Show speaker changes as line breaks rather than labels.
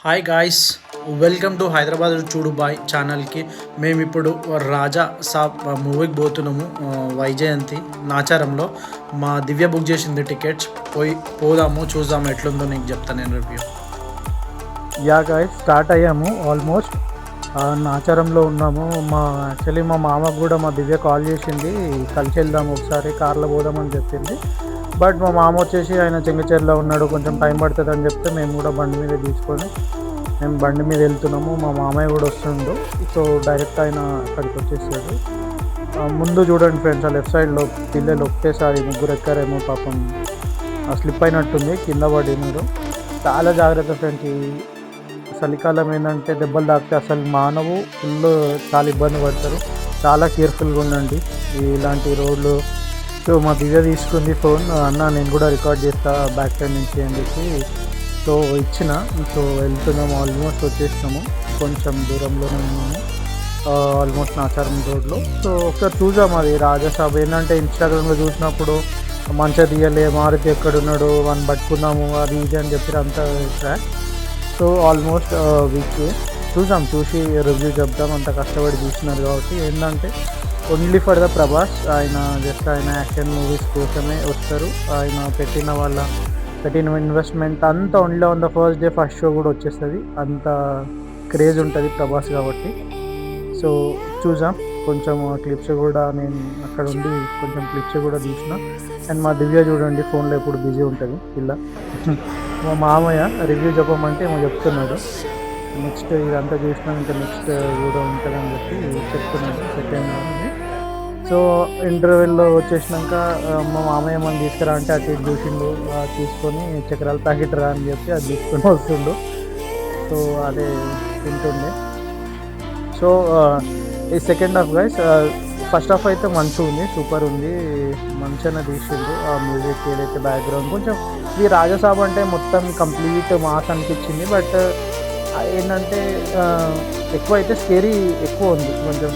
Hi guys, welcome to Hyderabad చూడు bye ఛానల్కి. మేము ఇప్పుడు రాజా సాబ్ మూవీకి పోతున్నాము. వైజయంతి నాచారంలో మా దివ్య బుక్ చేసింది టికెట్స్. పోదాము, చూద్దాము ఎట్లుందో నీకు చెప్తాను నేను రివ్యూ.
యా గాయ్స్, స్టార్ట్ అయ్యాము. ఆల్మోస్ట్ నాచారంలో ఉన్నాము. యాక్చువల్లీ మా మామకు కూడా మా దివ్య కాల్ చేసింది, కలిసి వెళ్దాము ఒకసారి కార్లో పోదామని చెప్పింది. బట్ మా మామ వచ్చేసి ఆయన చెంగచెర్లో ఉన్నాడు, కొంచెం టైం పడుతుంది అని చెప్తే మేము కూడా బండి మీద తీసుకొని మేము బండి మీద వెళ్తున్నాము. మా మామయ్య కూడా వస్తుండు, సో డైరెక్ట్ ఆయన అక్కడికి వచ్చేసాడు. ముందు చూడండి ఫ్రెండ్స్, ఆ లెఫ్ట్ సైడ్లో పిల్లలు ఒకేసారి ముగ్గురు ఎక్కారేమో, పాపం స్లిప్ అయినట్టుంది, కింద పడినారు. చాలా జాగ్రత్త ఫ్రెండ్స్. ఈ చలికాలం ఏంటంటే దెబ్బలు తాకితే అసలు మానవు, ఫుల్ చాలా ఇబ్బంది పడతారు. చాలా కేర్ఫుల్గా ఉండండి ఇలాంటి రోడ్లు. సో మా దివ్య తీసుకుంది ఫోన్, అన్న నేను కూడా రికార్డ్ చేస్తా బ్యాక్ సైడ్ నుంచి అని చెప్పి సో ఇచ్చిన. సో వెళ్తున్నాము, ఆల్మోస్ట్ వచ్చేసినాము, కొంచెం దూరంలోనే ఉన్నాము, ఆల్మోస్ట్ నాచారం రోడ్లో. సో ఒకసారి చూసాము అది రాజాసాబ్. ఏంటంటే ఇన్స్టాగ్రామ్లో చూసినప్పుడు మంచిగా తీయలే, మారుతి ఎక్కడున్నాడు వాడిని పట్టుకున్నాము అది ఇది అని చెప్పి అంతా ట్రాక్. సో ఆల్మోస్ట్ వీక్ చూసి రివ్యూ చెప్దాం. అంత కష్టపడి చూసినారు కాబట్టి ఏంటంటే ఓన్లీ ఫర్ ద ప్రభాస్. ఆయన జస్ట్ ఆయన యాక్షన్ మూవీస్ కోసమే వస్తారు. ఆయన పెట్టిన ఇన్వెస్ట్మెంట్ అంతా only on the first show కూడా వచ్చేస్తుంది, అంత క్రేజ్ ఉంటుంది ప్రభాస్ కాబట్టి. సో చూసాం కొంచెం క్లిప్స్ కూడా, నేను అక్కడ ఉండి కొంచెం క్లిప్స్ కూడా తీసిన. అండ్ మా దివ్య చూడండి ఫోన్లో ఎప్పుడు బిజీ ఉంటుంది పిల్ల. మా మామయ్య రివ్యూ చెప్పమంటే ఏమో చెప్తున్నాడు. నెక్స్ట్ ఇదంతా చూసినా ఇంకా నెక్స్ట్ కూడా ఉంటుందని చెప్పి చెప్తున్నాడు. సెకండ్ సో ఇంటర్వెల్లో వచ్చేసినాక మా మామయ్య మనం తీసుకురా అంటే అటు ఇటు చూసిండు, తీసుకొని చక్రాల ప్యాకెట్ రా అని చెప్పి అది తీసుకొని వస్తుండు. సో అదే తింటుండే. సో ఈ second half guys, first half అయితే మంచిగా ఉంది, సూపర్ ఉంది, మంచిగా తీసిండు. ఆ మ్యూజిక్ ఏదైతే బ్యాక్గ్రౌండ్ కొంచెం ఈ రాజాసాబ్ అంటే మొత్తం కంప్లీట్ మాస్ అనిపించింది. బట్ ఏంటంటే ఎక్కువ అయితే స్కేరీ ఎక్కువ ఉంది కొంచెం.